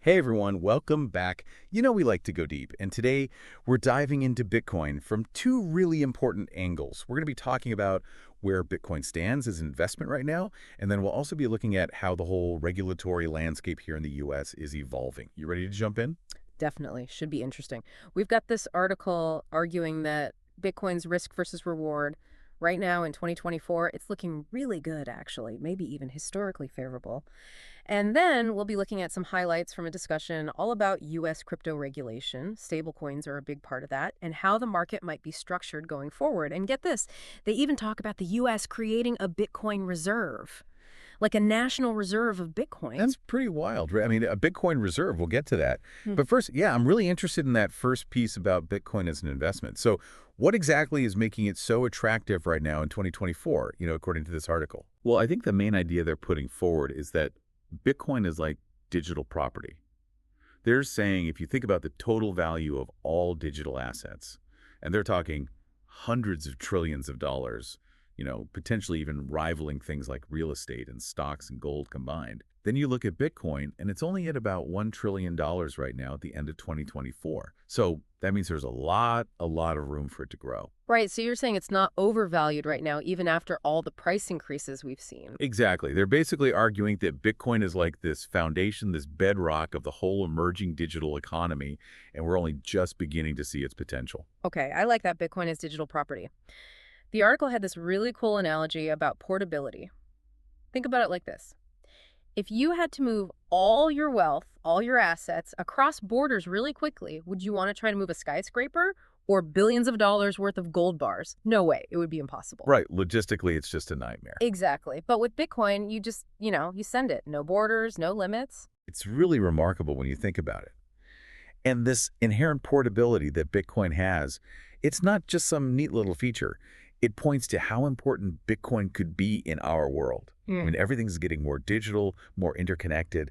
Hey everyone, welcome back. You know we like to go deep, and today we're diving into Bitcoin from two really important angles. We're going to be talking about where Bitcoin stands as an investment right now, and then we'll also be looking at how the whole regulatory landscape here in the US is evolving. You ready to jump in? Definitely. Should be interesting. We've got this article arguing that Bitcoin's risk versus reward right now in 2024, it's looking really good, actually, maybe even historically favorable. And then we'll be looking at some highlights from a discussion all about U.S. crypto regulation. Stablecoins are a big part of that, and how the market might be structured going forward. And get this, they even talk about the U.S. creating a Bitcoin reserve, like a national reserve of Bitcoin. That's pretty wild, right? I mean, a Bitcoin reserve, we'll get to that. Hmm. But first, yeah, I'm really interested in that first piece about Bitcoin as an investment. So what exactly is making it so attractive right now in 2024, according to this article? Well, I think the main idea they're putting forward is that Bitcoin is like digital property. They're saying if you think about the total value of all digital assets, and they're talking hundreds of trillions of dollars, potentially even rivaling things like real estate and stocks and gold combined. Then you look at Bitcoin, and it's only at about $1 trillion right now at the end of 2024. So that means there's a lot of room for it to grow. Right, so you're saying it's not overvalued right now, even after all the price increases we've seen. Exactly. They're basically arguing that Bitcoin is like this foundation, this bedrock of the whole emerging digital economy, and we're only just beginning to see its potential. Okay, I like that Bitcoin is digital property. The article had this really cool analogy about portability. Think about it like this. If you had to move all your wealth, all your assets across borders really quickly, would you want to try to move a skyscraper or billions of dollars worth of gold bars? No way. It would be impossible. Right. Logistically, it's just a nightmare. Exactly. But with Bitcoin, you just, you send it. No borders, no limits. It's really remarkable when you think about it. And this inherent portability that Bitcoin has, it's not just some neat little feature. It points to how important Bitcoin could be in our world. I Mm. mean, everything's getting more digital, more interconnected,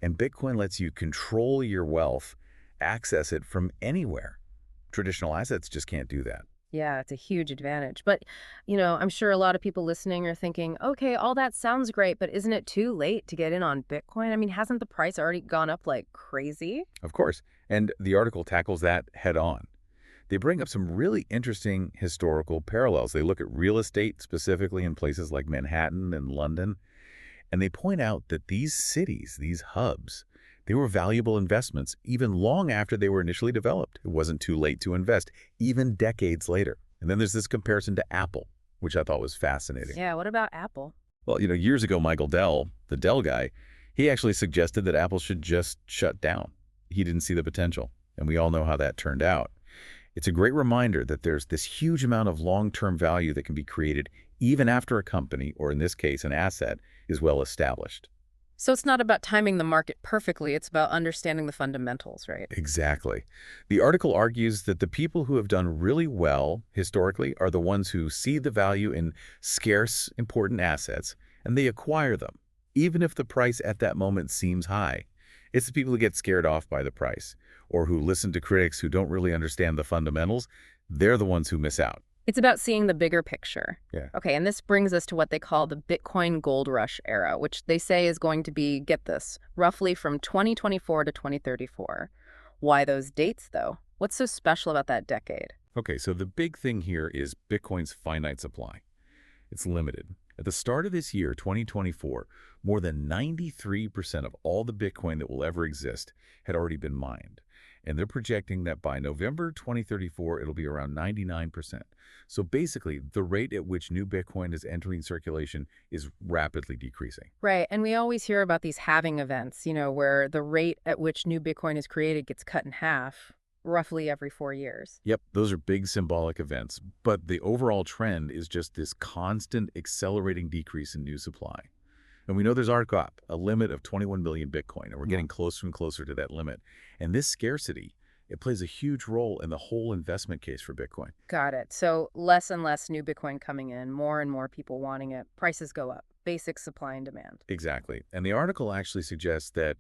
and Bitcoin lets you control your wealth, access it from anywhere. Traditional assets just can't do that. Yeah, it's a huge advantage. But, I'm sure a lot of people listening are thinking, okay, all that sounds great, but isn't it too late to get in on Bitcoin? I mean, hasn't the price already gone up like crazy? Of course. And the article tackles that head on. They bring up some really interesting historical parallels. They look at real estate specifically in places like Manhattan and London, and they point out that these cities, these hubs, they were valuable investments even long after they were initially developed. It wasn't too late to invest, even decades later. And then there's this comparison to Apple, which I thought was fascinating. Yeah, what about Apple? Well, years ago, Michael Dell, the Dell guy, he actually suggested that Apple should just shut down. He didn't see the potential, and we all know how that turned out. It's a great reminder that there's this huge amount of long-term value that can be created even after a company, or in this case, an asset, is well established. So it's not about timing the market perfectly, it's about understanding the fundamentals, right? Exactly. The article argues that the people who have done really well historically are the ones who see the value in scarce, important assets, and they acquire them, even if the price at that moment seems high. It's the people who get scared off by the price, or who listen to critics who don't really understand the fundamentals. They're the ones who miss out. It's about seeing the bigger picture. Yeah. Okay, and this brings us to what they call the Bitcoin gold rush era, which they say is going to be, get this, roughly from 2024 to 2034. Why those dates, though? What's so special about that decade? Okay, so the big thing here is Bitcoin's finite supply. It's limited. At the start of this year, 2024, more than 93% of all the Bitcoin that will ever exist had already been mined. And they're projecting that by November 2034, it'll be around 99%. So basically, the rate at which new Bitcoin is entering circulation is rapidly decreasing. Right, and we always hear about these halving events, where the rate at which new Bitcoin is created gets cut in half, roughly every 4 years. Yep, those are big symbolic events, but the overall trend is just this constant accelerating decrease in new supply. And we know there's a limit of 21 million Bitcoin, and we're getting closer and closer to that limit. And this scarcity, it plays a huge role in the whole investment case for Bitcoin. Got it. So less and less new Bitcoin coming in, more and more people wanting it. Prices go up. Basic supply and demand. Exactly. And the article actually suggests that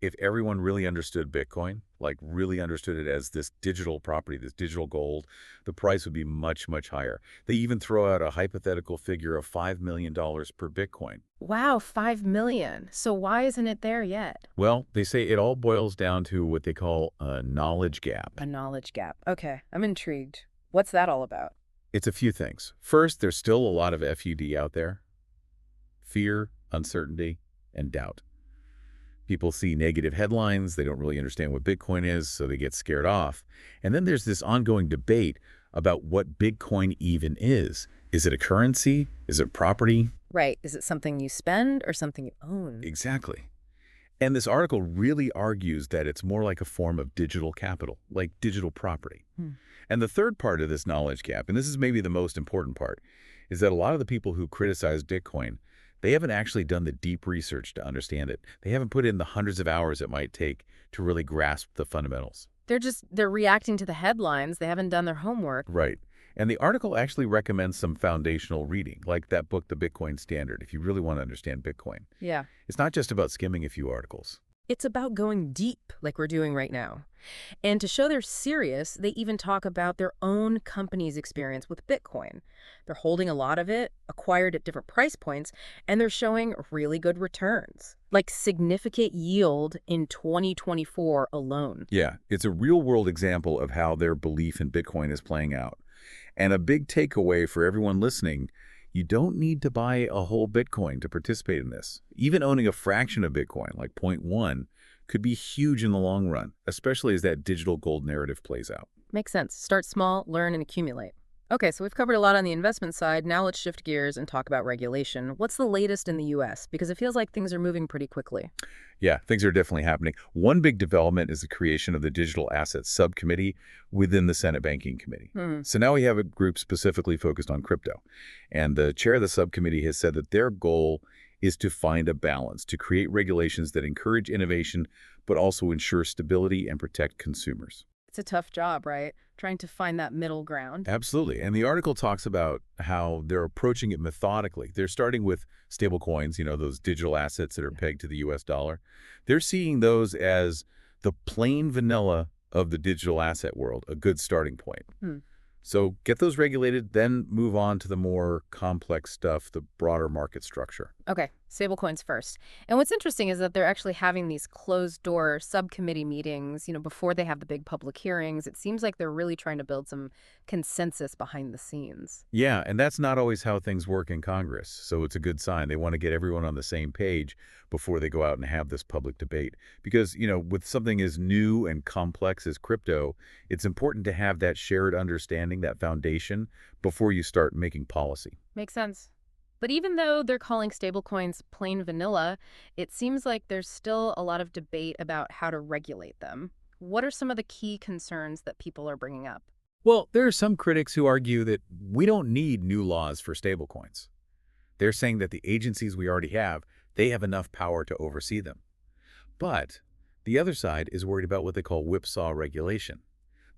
if everyone really understood Bitcoin, like really understood it as this digital property, this digital gold, the price would be much, much higher. They even throw out a hypothetical figure of $5 million per Bitcoin. Wow, 5 million. So why isn't it there yet? Well, they say it all boils down to what they call a knowledge gap. A knowledge gap. Okay, I'm intrigued. What's that all about? It's a few things. First, there's still a lot of FUD out there. Fear, uncertainty, and doubt. People see negative headlines, they don't really understand what Bitcoin is, so they get scared off. And then there's this ongoing debate about what Bitcoin even is. Is it a currency? Is it property? Right. Is it something you spend or something you own? Exactly. And this article really argues that it's more like a form of digital capital, like digital property. Hmm. And the third part of this knowledge gap, and this is maybe the most important part, is that a lot of the people who criticize Bitcoin, they haven't actually done the deep research to understand it. They haven't put in the hundreds of hours it might take to really grasp the fundamentals. They're reacting to the headlines. They haven't done their homework. Right. And the article actually recommends some foundational reading, like that book, The Bitcoin Standard, if you really want to understand Bitcoin. Yeah. It's not just about skimming a few articles. It's about going deep, like we're doing right now. And to show they're serious, they even talk about their own company's experience with Bitcoin. They're holding a lot of it, acquired at different price points, and they're showing really good returns, like significant yield in 2024 alone. Yeah, it's a real-world example of how their belief in Bitcoin is playing out. And a big takeaway for everyone listening, you don't need to buy a whole Bitcoin to participate in this. Even owning a fraction of Bitcoin, like 0.1, could be huge in the long run, especially as that digital gold narrative plays out. Makes sense. Start small, learn, and accumulate. Okay, so we've covered a lot on the investment side. Now let's shift gears and talk about regulation. What's the latest in the U.S.? Because it feels like things are moving pretty quickly. Yeah, things are definitely happening. One big development is the creation of the Digital Assets Subcommittee within the Senate Banking Committee. So now we have a group specifically focused on crypto. And the chair of the subcommittee has said that their goal is to find a balance, to create regulations that encourage innovation, but also ensure stability and protect consumers. It's a tough job, right? Trying to find that middle ground. Absolutely. And the article talks about how they're approaching it methodically. They're starting with stablecoins, those digital assets that are pegged to the US dollar. They're seeing those as the plain vanilla of the digital asset world, a good starting point. So get those regulated, then move on to the more complex stuff, the broader market structure. Okay, stablecoins first. And what's interesting is that they're actually having these closed-door subcommittee meetings, before they have the big public hearings. It seems like they're really trying to build some consensus behind the scenes. Yeah, and that's not always how things work in Congress, so it's a good sign. They want to get everyone on the same page before they go out and have this public debate. Because, with something as new and complex as crypto, it's important to have that shared understanding, that foundation, before you start making policy. Makes sense. But even though they're calling stablecoins plain vanilla, it seems like there's still a lot of debate about how to regulate them. What are some of the key concerns that people are bringing up? Well, there are some critics who argue that we don't need new laws for stablecoins. They're saying that the agencies we already have, they have enough power to oversee them. But the other side is worried about what they call whipsaw regulation.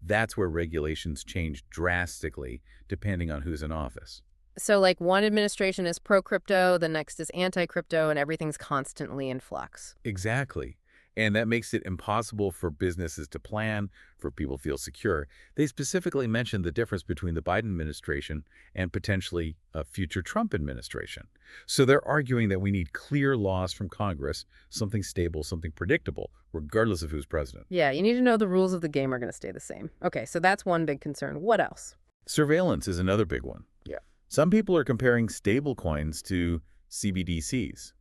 That's where regulations change drastically depending on who's in office. So like one administration is pro-crypto, the next is anti-crypto, and everything's constantly in flux. Exactly. And that makes it impossible for businesses to plan, for people to feel secure. They specifically mentioned the difference between the Biden administration and potentially a future Trump administration. So they're arguing that we need clear laws from Congress, something stable, something predictable, regardless of who's president. Yeah, you need to know the rules of the game are going to stay the same. Okay, so that's one big concern. What else? Surveillance is another big one. Yeah. Some people are comparing stablecoins to CBDCs,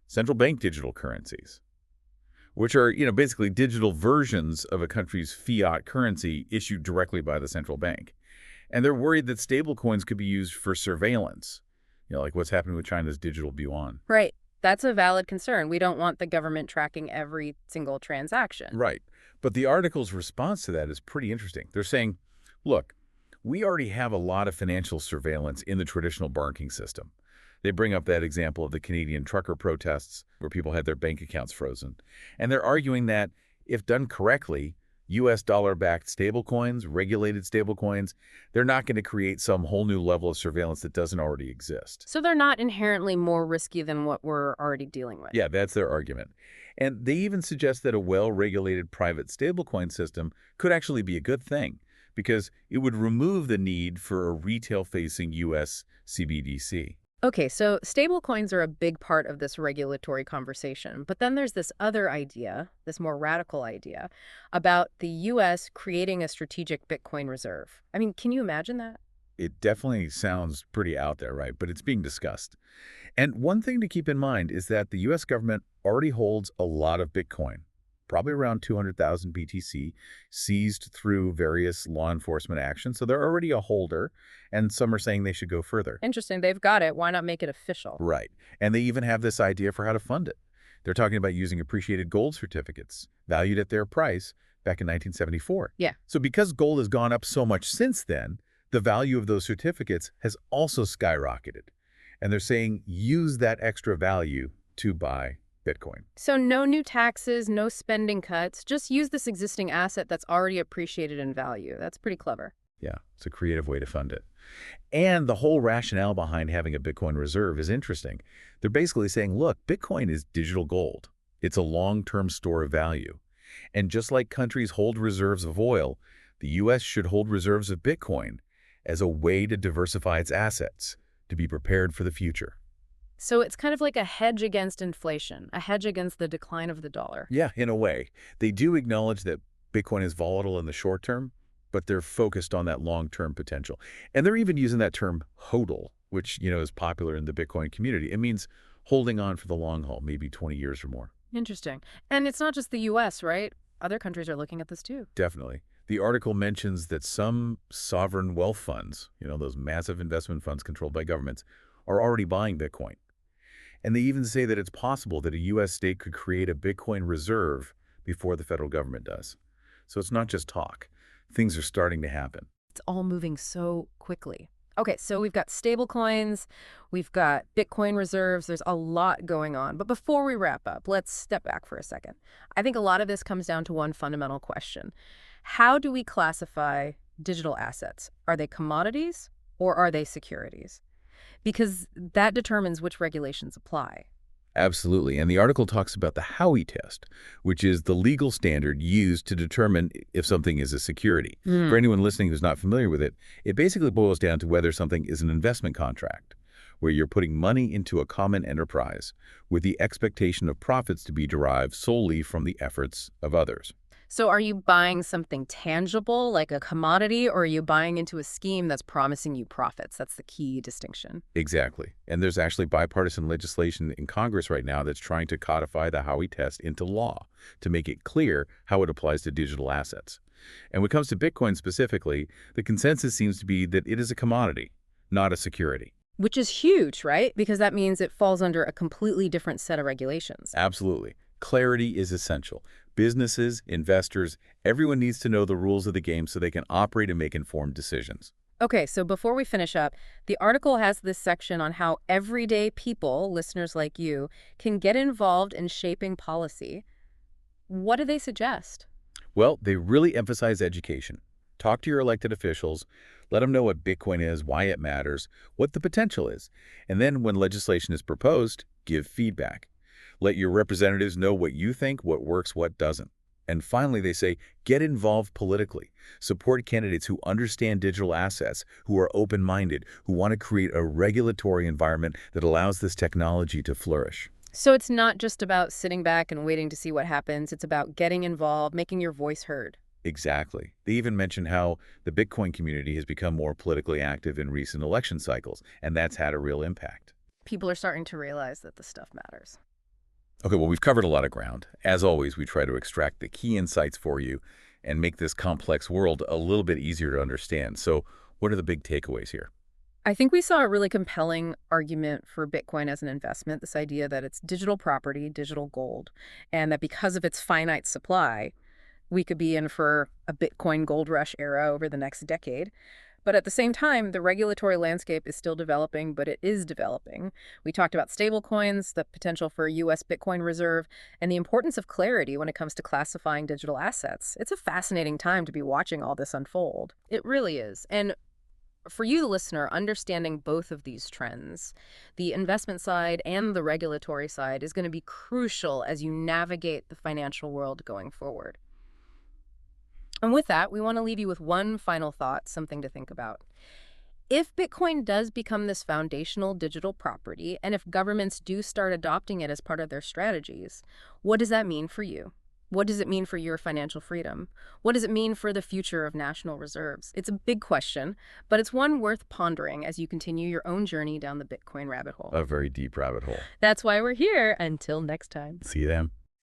central bank digital currencies, which are, basically digital versions of a country's fiat currency issued directly by the central bank. And they're worried that stablecoins could be used for surveillance, like what's happening with China's digital yuan. Right. That's a valid concern. We don't want the government tracking every single transaction. Right. But the article's response to that is pretty interesting. They're saying, look, we already have a lot of financial surveillance in the traditional banking system. They bring up that example of the Canadian trucker protests where people had their bank accounts frozen. And they're arguing that if done correctly, U.S. dollar-backed stablecoins, regulated stablecoins, they're not going to create some whole new level of surveillance that doesn't already exist. So they're not inherently more risky than what we're already dealing with. Yeah, that's their argument. And they even suggest that a well-regulated private stablecoin system could actually be a good thing because it would remove the need for a retail-facing U.S. CBDC. Okay, so stablecoins are a big part of this regulatory conversation. But then there's this other idea, this more radical idea, about the U.S. creating a strategic Bitcoin reserve. I mean, can you imagine that? It definitely sounds pretty out there, right? But it's being discussed. And one thing to keep in mind is that the U.S. government already holds a lot of Bitcoin, probably around 200,000 BTC, seized through various law enforcement actions. So they're already a holder, and some are saying they should go further. Interesting. They've got it. Why not make it official? Right. And they even have this idea for how to fund it. They're talking about using appreciated gold certificates, valued at their price back in 1974. Yeah. So because gold has gone up so much since then, the value of those certificates has also skyrocketed. And they're saying use that extra value to buy Bitcoin. So no new taxes, no spending cuts, just use this existing asset that's already appreciated in value. That's pretty clever. Yeah, it's a creative way to fund it. And the whole rationale behind having a Bitcoin reserve is interesting. They're basically saying, look, Bitcoin is digital gold. It's a long-term store of value. And just like countries hold reserves of oil, the U.S. should hold reserves of Bitcoin as a way to diversify its assets, to be prepared for the future. So it's kind of like a hedge against inflation, a hedge against the decline of the dollar. Yeah, in a way. They do acknowledge that Bitcoin is volatile in the short term, but they're focused on that long-term potential. And they're even using that term HODL, which, is popular in the Bitcoin community. It means holding on for the long haul, maybe 20 years or more. Interesting. And it's not just the U.S., right? Other countries are looking at this too. Definitely. The article mentions that some sovereign wealth funds, those massive investment funds controlled by governments, are already buying Bitcoin. And they even say that it's possible that a U.S. state could create a Bitcoin reserve before the federal government does. So it's not just talk. Things are starting to happen. It's all moving so quickly. Okay, so we've got stablecoins, we've got Bitcoin reserves, there's a lot going on. But before we wrap up, let's step back for a second. I think a lot of this comes down to one fundamental question. How do we classify digital assets? Are they commodities or are they securities? Because that determines which regulations apply. Absolutely. And the article talks about the Howey test, which is the legal standard used to determine if something is a security. For anyone listening who's not familiar with it, it basically boils down to whether something is an investment contract, where you're putting money into a common enterprise with the expectation of profits to be derived solely from the efforts of others. So are you buying something tangible, like a commodity, or are you buying into a scheme that's promising you profits? That's the key distinction. Exactly. And there's actually bipartisan legislation in Congress right now that's trying to codify the Howey test into law to make it clear how it applies to digital assets. And when it comes to Bitcoin specifically, the consensus seems to be that it is a commodity, not a security. Which is huge, right? Because that means it falls under a completely different set of regulations. Absolutely. Clarity is essential. Businesses, investors, everyone needs to know the rules of the game so they can operate and make informed decisions. Okay, so before we finish up, the article has this section on how everyday people, listeners like you, can get involved in shaping policy. What do they suggest? Well, they really emphasize education. Talk to your elected officials, let them know what Bitcoin is, why it matters, what the potential is, and then when legislation is proposed, give feedback. Let your representatives know what you think, what works, what doesn't. And finally, they say, get involved politically. Support candidates who understand digital assets, who are open-minded, who want to create a regulatory environment that allows this technology to flourish. So it's not just about sitting back and waiting to see what happens. It's about getting involved, making your voice heard. Exactly. They even mention how the Bitcoin community has become more politically active in recent election cycles, and that's had a real impact. People are starting to realize that this stuff matters. Okay, well, we've covered a lot of ground. As always, we try to extract the key insights for you and make this complex world a little bit easier to understand. So what are the big takeaways here? I think we saw a really compelling argument for Bitcoin as an investment, this idea that it's digital property, digital gold, and that because of its finite supply, we could be in for a Bitcoin gold rush era over the next decade. But at the same time, the regulatory landscape is still developing, but it is developing. We talked about stablecoins, the potential for a U.S. Bitcoin reserve, and the importance of clarity when it comes to classifying digital assets. It's a fascinating time to be watching all this unfold. It really is. And for you, the listener, understanding both of these trends, the investment side and the regulatory side, is going to be crucial as you navigate the financial world going forward. And with that, we want to leave you with one final thought, something to think about. If Bitcoin does become this foundational digital property, and if governments do start adopting it as part of their strategies, what does that mean for you? What does it mean for your financial freedom? What does it mean for the future of national reserves? It's a big question, but it's one worth pondering as you continue your own journey down the Bitcoin rabbit hole. A very deep rabbit hole. That's why we're here. Until next time. See you then.